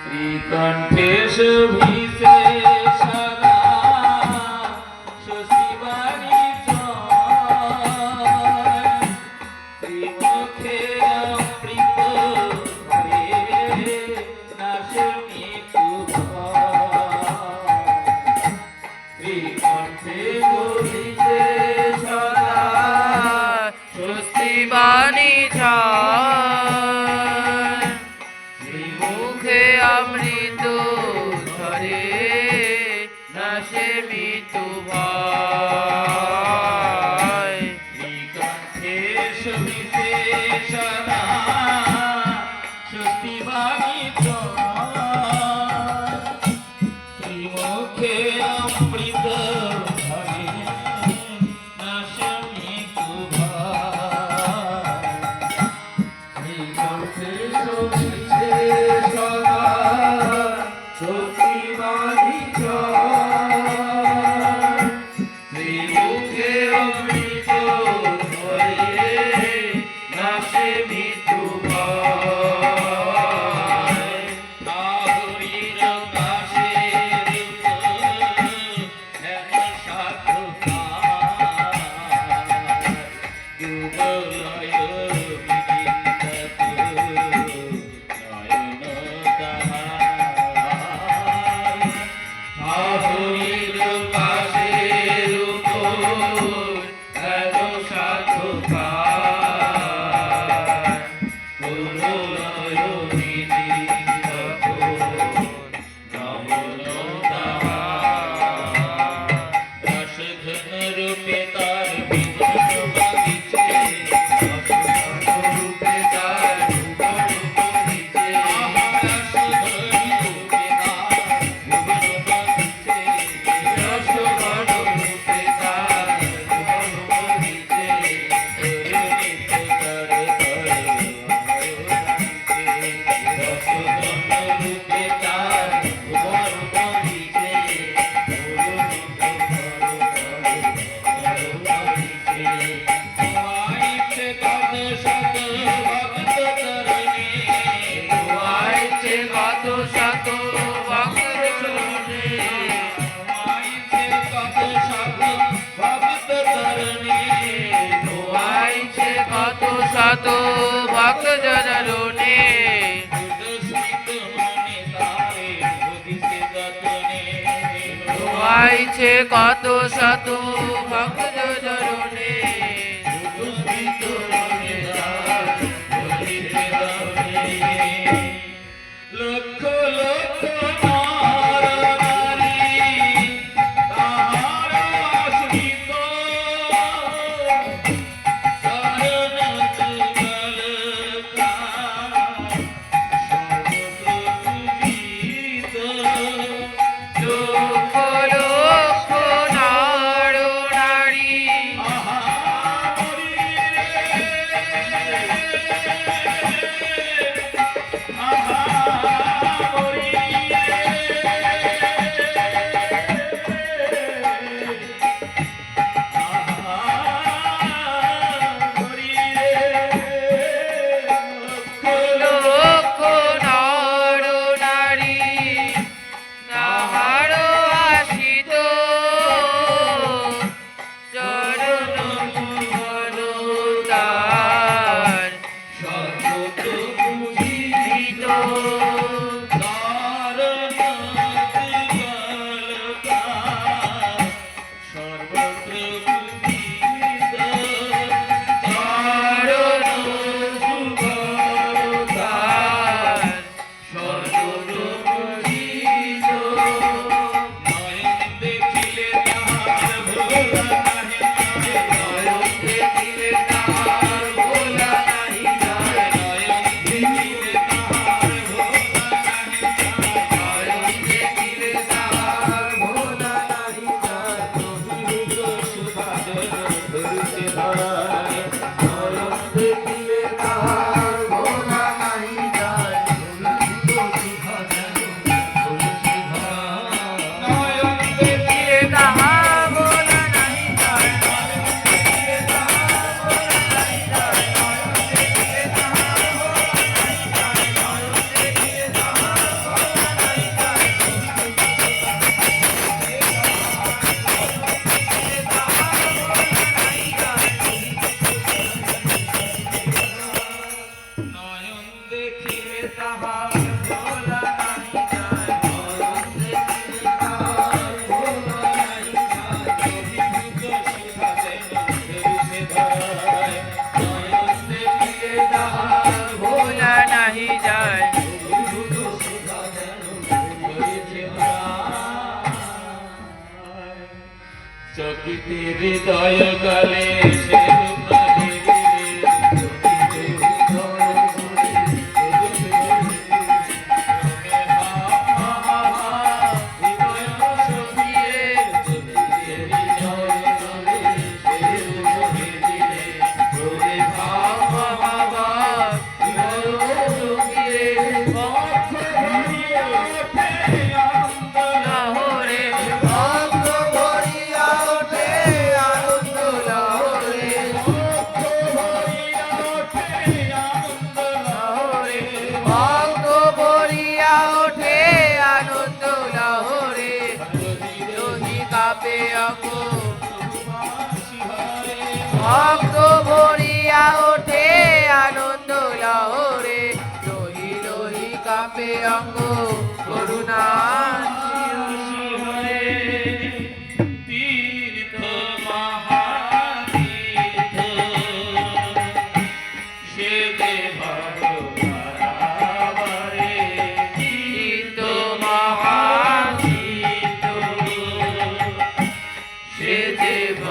শ্রীকণ্ঠেশ ভিষে সদা শশীবাণী শ্রীমুখে অমৃত ধরে নাশে মৃত্যু শ্রীকণ্ঠে ভিষে সদা শশীবাণী মুখে অমৃত ধরে নাশে মৃত্যু ভয় শ্রীকণ্ঠেশ বিশেষণা স্বস্তিবাণী শ্রীমুখে অমৃত ধরে নাশে মৃত্যু শ্রীকণ্ঠেশ বিশেষণা স্বস্তিবাণী শ্রীমুখে অমৃত ধরে নাশে মৃত্যু হরির কাশে রূপে তার শত ভক্ত জনলোনে ধোয়াইছে কত শত ভক্ত জনলোনে লক্ষ লক্ষ নর নারী তাহার আশ্রিত শরণ যুগল সর্বপ্রভূজিত লক্ষ লক্ষ নর নারী হৃদয় গলে সে লাহোরে ভক্ত ভরিয়া ওঠে আনন্দ লাহোরে লাহোরে ভক্ত ভরিয়া ওঠে আনন্দ লাহোরে রোহি কাপে অঙ্গ ভক্ত ভরিয়া ওঠে আনন্দ লাহোরে রোহি রোহি কাপে অঙ্গ করুণা তীর্থ মহাতীর্থ সে দেব তীর্থ মহাতীর্থ সে দেব